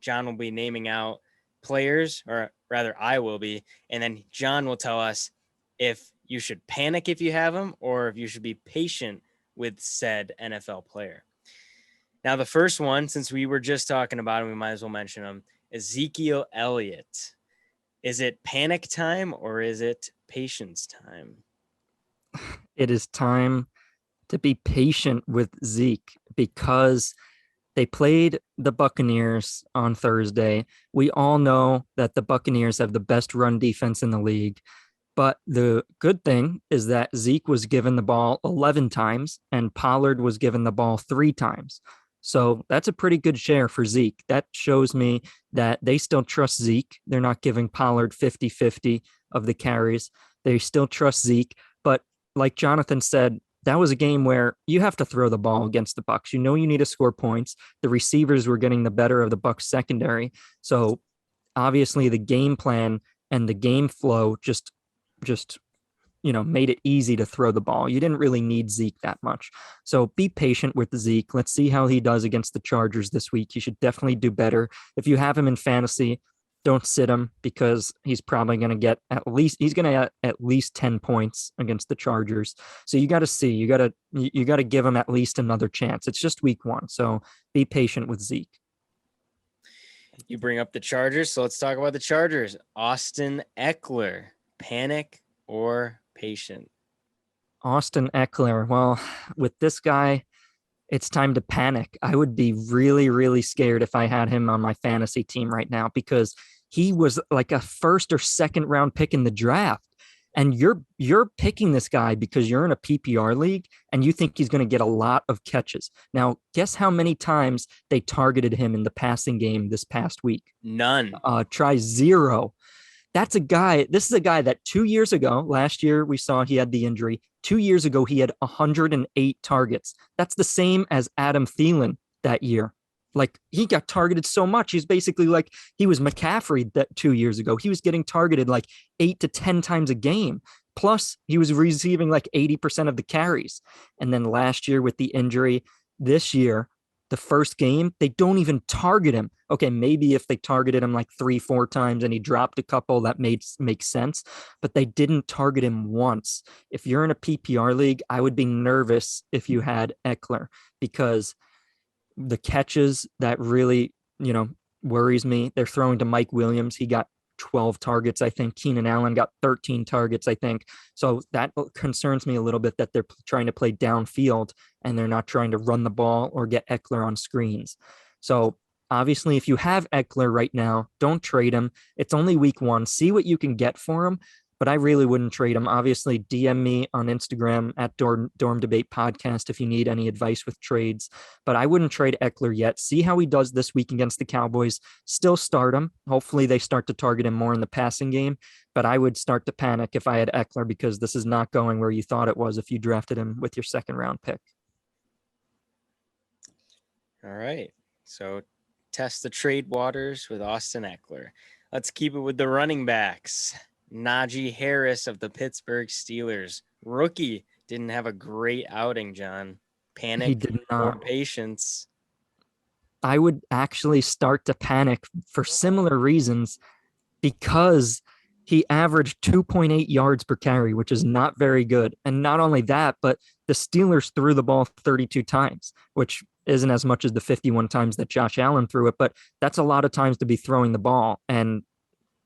John will be naming out players, or rather I will be, and then John will tell us if you should panic if you have them or if you should be patient with said NFL player. Now, the first one, since we were just talking about him, we might as well mention him, Ezekiel Elliott. Is it panic time or is it patience time? It is time to be patient with Zeke because they played the Buccaneers on Thursday. We all know that the Buccaneers have the best run defense in the league. But the good thing is that Zeke was given the ball 11 times and Pollard was given the ball 3 times. So that's a pretty good share for Zeke. That shows me that they still trust Zeke. They're not giving Pollard 50-50 of the carries. They still trust Zeke. But like Jonathan said, that was a game where you have to throw the ball against the Bucs. You know you need to score points. The receivers were getting the better of the Bucs secondary. So obviously the game plan and the game flow just made it easy to throw the ball. You didn't really need Zeke that much. So be patient with Zeke. Let's see how he does against the Chargers this week. He should definitely do better. If you have him in fantasy, don't sit him because he's probably going to get at least 10 points against the Chargers. So you got to see, you got to give him at least another chance. It's just week 1. So be patient with Zeke. You bring up the Chargers. So let's talk about the Chargers. Austin Eckler, panic or patient? Austin Eckler. Well, with this guy, it's time to panic. I would be really, really scared if I had him on my fantasy team right now because he was like a 1st or 2nd round pick in the draft. And you're picking this guy because you're in a PPR league and you think he's going to get a lot of catches. Now, guess how many times they targeted him in the passing game this past week? None. Try 0. This is a guy that 2 years ago, last year we saw he had the injury. 2 years ago, he had 108 targets. That's the same as Adam Thielen that year. Like, he got targeted so much. He's basically like, he was McCaffrey that 2 years ago. He was getting targeted like 8 to 10 times a game. Plus, he was receiving like 80% of the carries. And then last year with the injury, this year, the first game, they don't even target him. Okay, maybe if they targeted him like 3-4 times and he dropped a couple, that makes sense. But they didn't target him once. If you're in a PPR league, I would be nervous if you had Eckler, because the catches that really, worries me. They're throwing to Mike Williams. He got 12 targets, I think. Keenan Allen got 13 targets, I think. So that concerns me a little bit, that they're trying to play downfield and they're not trying to run the ball or get Eckler on screens. So obviously, if you have Eckler right now, don't trade him. It's only week 1. See what you can get for him. But I really wouldn't trade him. Obviously, DM me on Instagram at Dorm Debate Podcast if you need any advice with trades. But I wouldn't trade Eckler yet. See how he does this week against the Cowboys. Still start him. Hopefully, they start to target him more in the passing game. But I would start to panic if I had Eckler, because this is not going where you thought it was if you drafted him with your second round pick. All right. So test the trade waters with Austin Eckler. Let's keep it with the running backs. Najee Harris of the Pittsburgh Steelers. Rookie didn't have a great outing, John. Panic He did not. or patience? I would actually start to panic for similar reasons, because he averaged 2.8 yards per carry, which is not very good. And not only that, but the Steelers threw the ball 32 times, which isn't as much as the 51 times that Josh Allen threw it, but that's a lot of times to be throwing the ball. And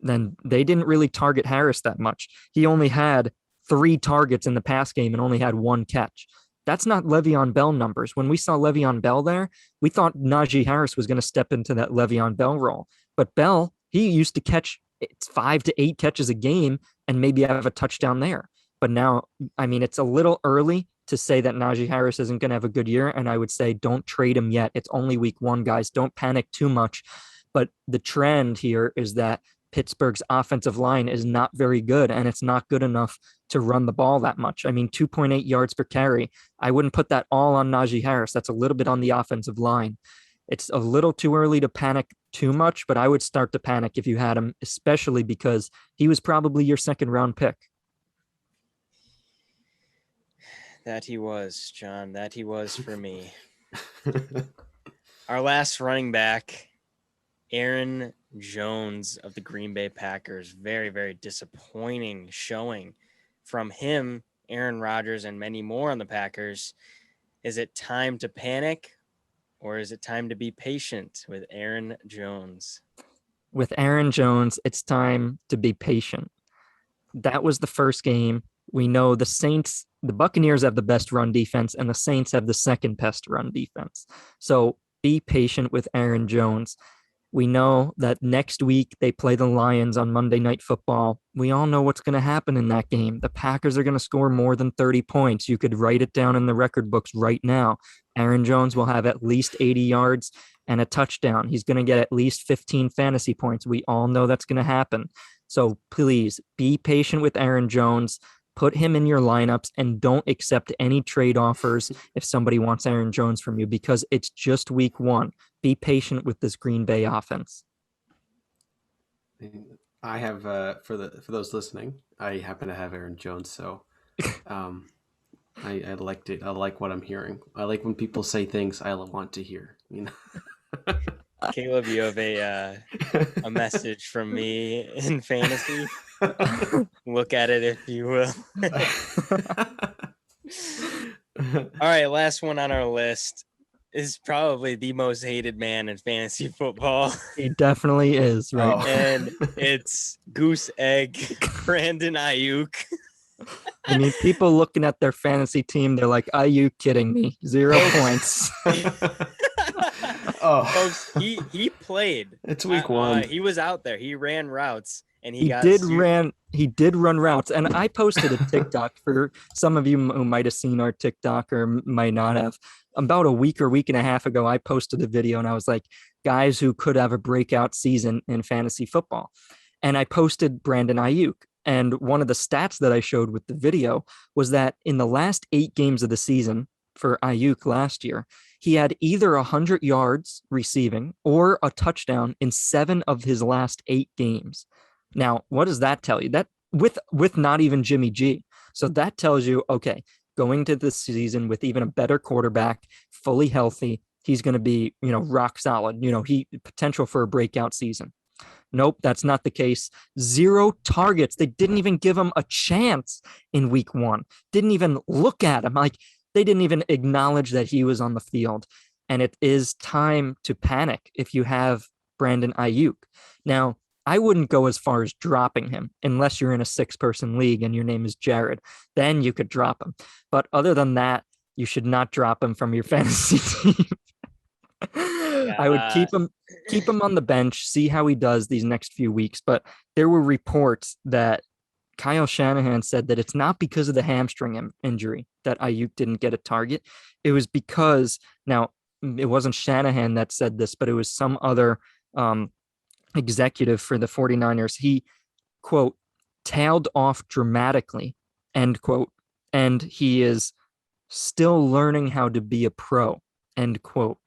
then they didn't really target Harris that much. He only had 3 targets in the pass game and only had 1 catch. That's not Le'Veon Bell numbers. When we saw Le'Veon Bell there, we thought Najee Harris was going to step into that Le'Veon Bell role. But Bell, he used to catch 5 to 8 catches a game and maybe have a touchdown there. But now, I mean, it's a little early to say that Najee Harris isn't going to have a good year. And I would say don't trade him yet. It's only week 1, guys. Don't panic too much. But the trend here is that Pittsburgh's offensive line is not very good, and it's not good enough to run the ball that much. I mean, 2.8 yards per carry. I wouldn't put that all on Najee Harris. That's a little bit on the offensive line. It's a little too early to panic too much, but I would start to panic if you had him, especially because he was probably your second round pick. That he was, John. That he was for me. Our last running back, Aaron Jones of the Green Bay Packers. Very, very disappointing showing from him, Aaron Rodgers, and many more on the Packers. Is it time to panic, or is it time to be patient with Aaron Jones? With Aaron Jones, it's time to be patient. That was the first game. We know the Buccaneers have the best run defense, and the Saints have the second best run defense. So be patient with Aaron Jones. We know that next week they play the Lions on Monday Night Football. We all know what's going to happen in that game. The Packers are going to score more than 30 points. You could write it down in the record books right now. Aaron Jones will have at least 80 yards and a touchdown. He's going to get at least 15 fantasy points. We all know that's going to happen. So please be patient with Aaron Jones. Put him in your lineups and don't accept any trade offers if somebody wants Aaron Jones from you, because it's just week 1. Be patient with this Green Bay offense. I have for those listening, I happen to have Aaron Jones, so I liked it. I like what I'm hearing. I like when people say things I want to hear. You know, Caleb, you have a message from me in fantasy. Look at it if you will. All right, last one on our list is probably the most hated man in fantasy football. He definitely is, right? Oh. And it's Goose Egg Brandon Ayuk. I mean, people looking at their fantasy team, they're like, "Are you kidding me? 0 points." Oh, Folks, he played. It's week 1. He was out there. He ran routes, and He did run routes. And I posted a TikTok for some of you who might have seen our TikTok or might not have. About a week and a half ago, I posted a video and I was like, guys who could have a breakout season in fantasy football. And I posted Brandon Ayuk. And one of the stats that I showed with the video was that in the last 8 games of the season for Ayuk last year, He had either 100 yards receiving or a touchdown in 7 of his last 8 games. Now, what does that tell you? That with not even Jimmy G. So that tells you, okay, going to this season with even a better quarterback, fully healthy, he's going to be, rock solid. He potential for a breakout season. Nope, that's not the case. 0 targets. They didn't even give him a chance in week 1. Didn't even look at him. Like, they didn't even acknowledge that he was on the field. And it is time to panic if you have Brandon Ayuk. Now, I wouldn't go as far as dropping him unless you're in a 6-person league and your name is Jared. Then you could drop him. But other than that, you should not drop him from your fantasy team. I would keep him on the bench, see how he does these next few weeks. But there were reports that Kyle Shanahan said that it's not because of the hamstring injury that Ayuk didn't get a target. It was because, now, it wasn't Shanahan that said this, but it was some other executive for the 49ers. He, quote, tailed off dramatically, end quote, and he is still learning how to be a pro, end quote.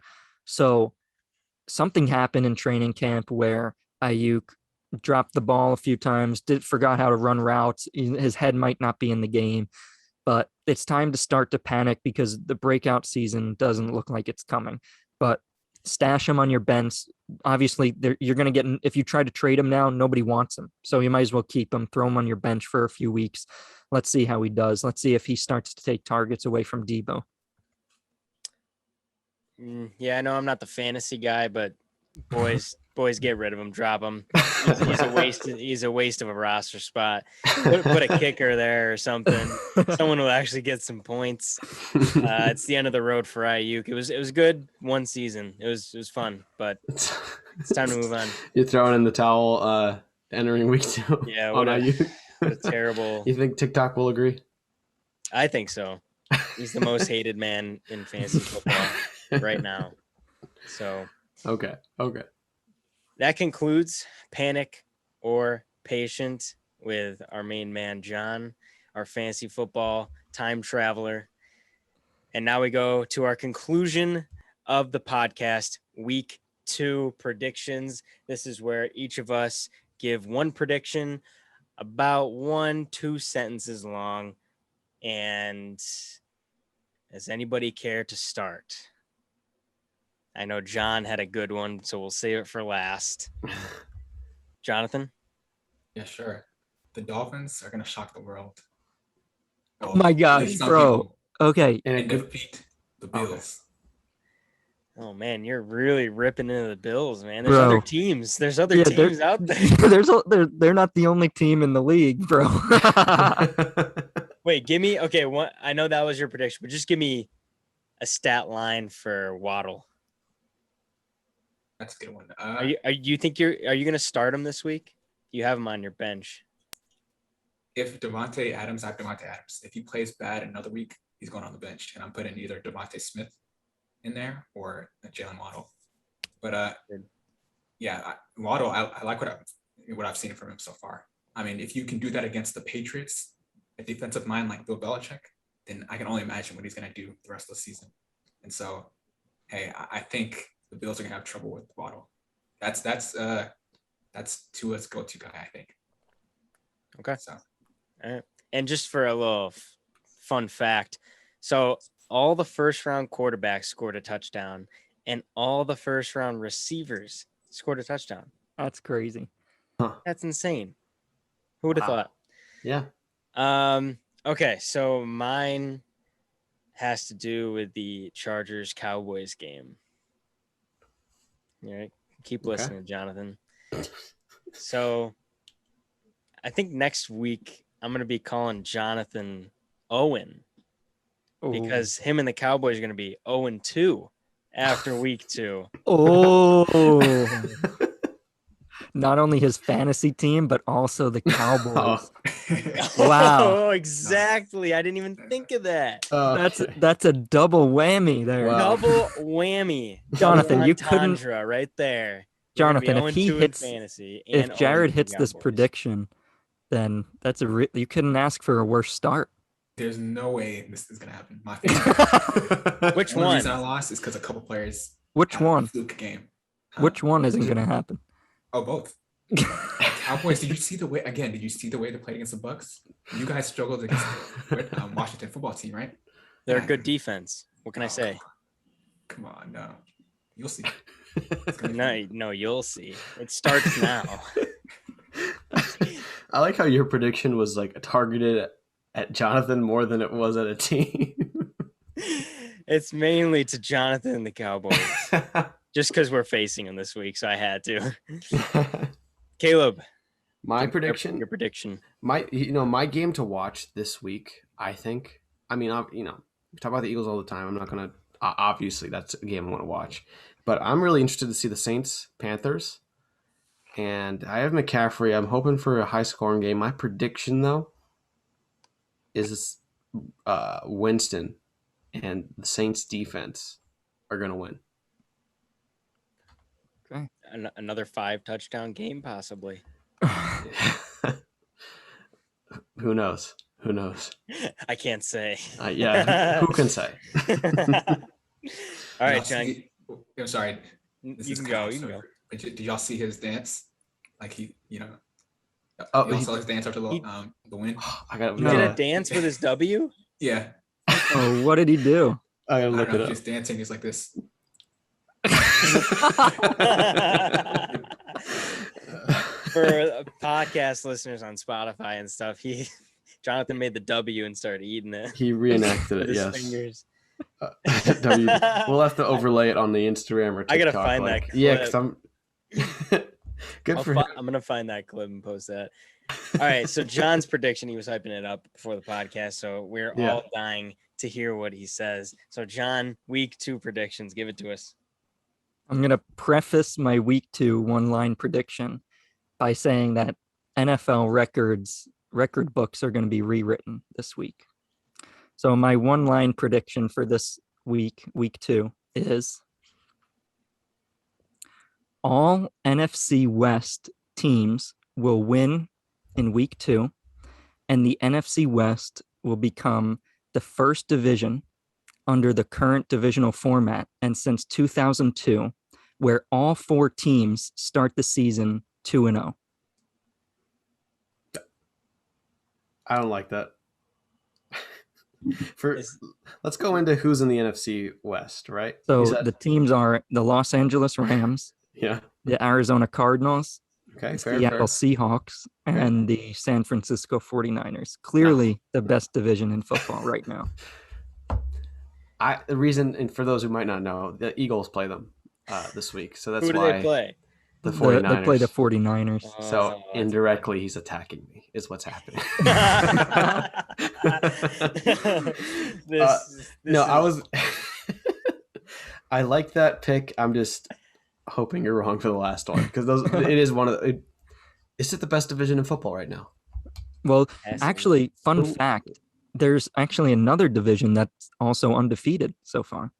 So something happened in training camp where Ayuk dropped the ball a few times, forgot how to run routes. His head might not be in the game, but it's time to start to panic because the breakout season doesn't look like it's coming. But stash him on your bench. Obviously, you're going to get, if you try to trade him now, nobody wants him. So you might as well keep him, throw him on your bench for a few weeks. Let's see how he does. Let's see if he starts to take targets away from Debo. Yeah, I know I'm not the fantasy guy, but boys, get rid of him, drop him. He's a waste. He's a waste of a roster spot. Put a kicker there or something. Someone will actually get some points. It's the end of the road for Ayuk. It was good one season. It was fun, but it's time to move on. You're throwing in the towel. Entering week 2. Yeah, what a terrible. You think TikTok will agree? I think so. He's the most hated man in fantasy football right now. So okay. That concludes Panic or Patient with our main man, John, our fantasy football time traveler. And now we go to our conclusion of the podcast, week 2 predictions. This is where each of us give one prediction about 1-2 sentences long. And does anybody care to start? I know John had a good one, so we'll save it for last. Jonathan? Yeah, sure. The Dolphins are going to shock the world. Oh my gosh, bro. Okay. And defeat the Bills. Oh, man, you're really ripping into the Bills, man. There's other teams. There's other teams out there. They're not the only team in the league, bro. Wait, give me – okay, I know that was your prediction, but just give me a stat line for Waddle. That's a good one. Are you going to start him this week? You have him on your bench. If Devontae Adams, I have Devontae Adams. If he plays bad another week, he's going on the bench, and I'm putting either Devontae Smith in there or Jalen Waddle. But Waddle, I like what I've seen from him so far. I mean, if you can do that against the Patriots, a defensive mind like Bill Belichick, then I can only imagine what he's going to do the rest of the season. And so, hey, I think the Bills are going to have trouble with Waddle. That's Tua's go-to guy, I think. Okay. So, all right. And just for a little fun fact, so all the first-round quarterbacks scored a touchdown, and all the first-round receivers scored a touchdown. That's crazy. Huh. That's insane. Who would have thought? Yeah. Okay, so mine has to do with the Chargers-Cowboys game. All right, keep listening, Jonathan. So I think next week I'm going to be calling Jonathan Owen because him and the Cowboys are going to be 0-2 after week 2. Oh. Not only his fantasy team, but also the Cowboys. Wow. Oh, exactly. I didn't even think of that. That's a double whammy there. Wow. Double whammy. Jonathan, you couldn't right there. Jonathan, if he hits fantasy, if Jared hits this prediction, then that's you couldn't ask for a worse start. There's no way this is gonna happen. My favorite. Which One one? reason I lost is because a couple players. Which had a one? fluke game. Which one isn't going to happen? Oh, both. Cowboys. Did you see the way? Again, did you see the way they played against the Bucks? You guys struggled against the Washington football team, right? They're a Yeah. good defense. What can I say? Come on, no. You'll see. No, you'll see. It starts now. I like how your prediction was like targeted at Jonathan more than it was at a team. It's mainly to Jonathan and the Cowboys. Just because we're facing him this week, so I had to. Caleb, My prediction. Your prediction. My game to watch this week. I think. I mean, we talk about the Eagles all the time. I'm not gonna. Obviously, that's a game I want to watch, but I'm really interested to see the Saints Panthers. And I have McCaffrey. I'm hoping for a high scoring game. My prediction though is Winston and the Saints defense are gonna win. Okay. Another 5 touchdown game, possibly. Who knows? I can't say. Yeah, who can say? All right, John. I'm sorry. You can go. But did y'all see his dance? Like he, Oh, y'all saw his dance after the win. I got. He did a dance with his W? Yeah. Oh, what did he do? I gotta I look don't know, it up. he's dancing. He's like this. For podcast listeners on Spotify and stuff, Jonathan made the W and started eating it. He reenacted with it. his Yes. fingers. We'll have to overlay it on the Instagram or TikTok. I gotta find that Yeah, clip. because I'm. Good for him. I'm gonna find that clip and post that. All right, so John's prediction, he was hyping it up before the podcast, so we're all dying to hear what he says. So John, week 2 predictions, give it to us. I'm going to preface my week 2 one-line prediction by saying that NFL record books are going to be rewritten this week. So my one-line prediction for this week 2, is all NFC West teams will win in week 2, and the NFC West will become the first division under the current divisional format and since 2002, where all 4 teams start the season 2-0. I don't like that. Let's go into who's in the NFC West, right? So the teams are the Los Angeles Rams, yeah, the Arizona Cardinals, okay, the fair. Seattle Seahawks, and the San Francisco 49ers. Clearly the best division in football right now. The reason, and for those who might not know, the Eagles play them this week, so that's Who do why they play? the 49ers. They play the 49ers. So indirectly, he's attacking me, is what's happening. I like that pick. I'm just hoping you're wrong for the last one because it is one of the. Is it the best division in football right now? Well, actually, fun fact: there's actually another division that's also undefeated so far.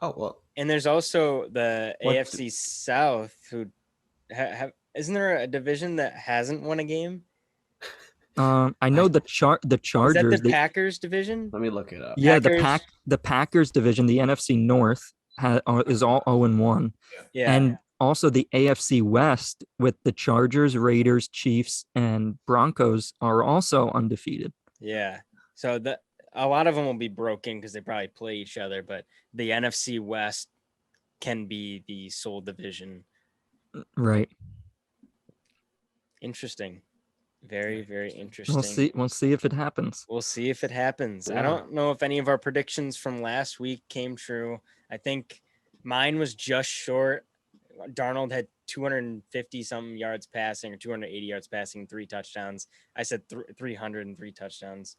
Oh well, and there's also the AFC South who isn't there a division that hasn't won a game? I know the Chargers. Is that the Packers division? Let me look it up. Yeah, Packers. the Packers division, the NFC North is all 0-1. Yeah, and also the AFC West with the Chargers, Raiders, Chiefs, and Broncos are also undefeated. Yeah, so a lot of them will be broken because they probably play each other, but the NFC West can be the sole division. Right. Interesting. Very, very interesting. We'll see if it happens. We'll see if it happens. Yeah. I don't know if any of our predictions from last week came true. I think mine was just short. Darnold had 250 something yards passing or 280 yards passing, 3 touchdowns. I said 303 touchdowns.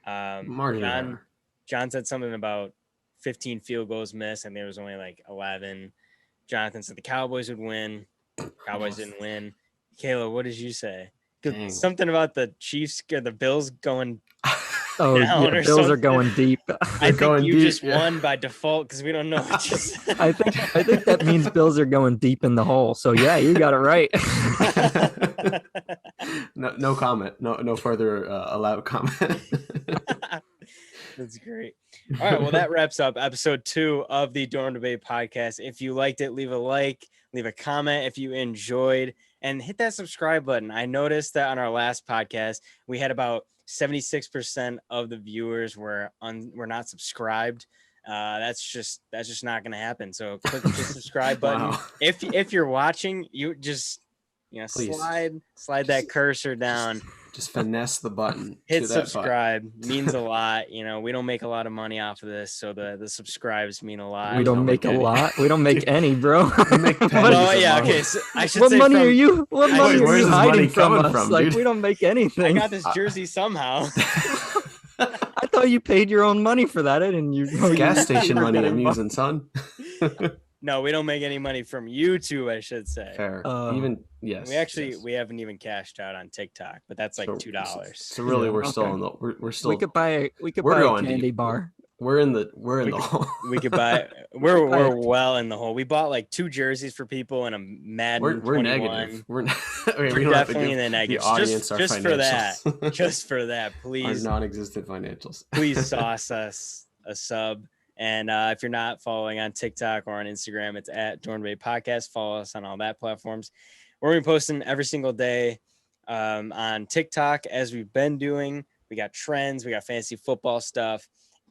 John said something about 15 field goals missed, and there was only like 11. Jonathan said the Cowboys would win. Cowboys didn't win. Kayla, what did you say? Dang. Something about the Chiefs or the Bills going. Oh, yeah, Bills are going deep. I think you just won by default because we don't know what you said. I think that means Bills are going deep in the hole. So yeah, you got it right. No comment. No further allowed comment. That's great. All right. Well, that wraps up episode 2 of the Dorm Debate podcast. If you liked it, leave a like, leave a comment if you enjoyed, and hit that subscribe button. I noticed that on our last podcast, we had about 76% of the viewers were not subscribed. That's just not going to happen. So click the subscribe button. Wow. If you're watching, you just Please. slide that cursor down. Just finesse the button. Hit subscribe. Means a lot. We don't make a lot of money off of this, so the subscribes mean a lot. We don't make a lot. We don't make any, bro. We make pennies Oh of yeah, money. okay. So I should What say money from- are you? What I money should- are where's you this hiding money from coming us? from, Like dude? we don't make I anything. got this jersey somehow. I thought you paid your own money for that. I didn't. Gas station money I'm using, son. No, we don't make any money from YouTube, I should say. Fair. Yes. We haven't even cashed out on TikTok, but that's like $2. So really, Yeah, we're still okay. in the. We're still. We could buy We're a going candy deep. bar. We're in the hole. We could buy. We're well in the hole. We bought like 2 jerseys for people and a Madden. We're 21. negative. We're okay, We're we don't have to definitely give in the negatives. The audience our Just for that. financials. Just for that, Our please. non-existent financials. Please sauce us a sub. And if you're not following on TikTok or on Instagram, it's at Dorm Debate Podcast. Follow us on all that platforms. We're going to be posting every single day on TikTok, as we've been doing. We got trends. We got fantasy football stuff.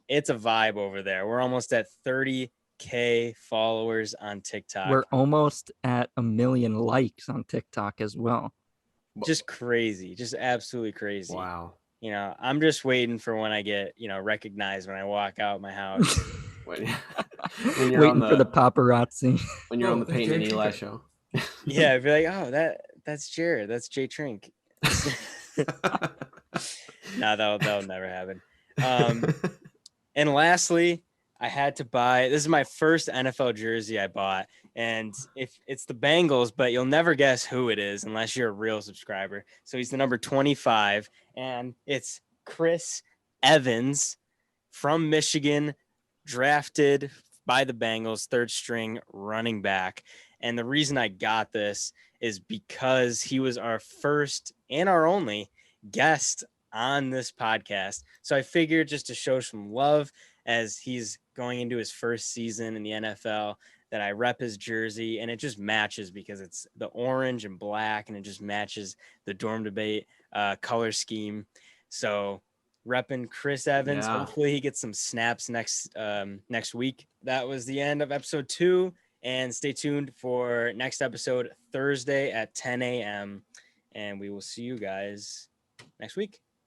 It's a vibe over there. We're almost at 30K followers on TikTok. We're almost at 1 million likes on TikTok as well. just crazy. Just absolutely crazy. Wow. I'm just waiting for when I get, recognized when I walk out my house. When Waiting for the paparazzi. when you're on the Oh, Peyton and Jared Eli Trinket. show. Yeah, I'd be like, oh, that's Jared. That's Jay Trink. No, that'll never happen. And lastly, I had to buy. This is my first NFL jersey I bought, and if it's the Bengals, but you'll never guess who it is unless you're a real subscriber. So he's the number 25, and it's Chris Evans from Michigan, drafted by the Bengals, 3rd string running back. And the reason I got this is because he was our first and our only guest on this podcast. So I figured, just to show some love as he's going into his first season in the NFL, that I rep his jersey, and it just matches because it's the orange and black, and it just matches the Dorm Debate color scheme. So repping Chris Evans. Yeah. Hopefully he gets some snaps next week. That was the end of episode 2. And stay tuned for next episode Thursday at 10 a.m. And we will see you guys next week.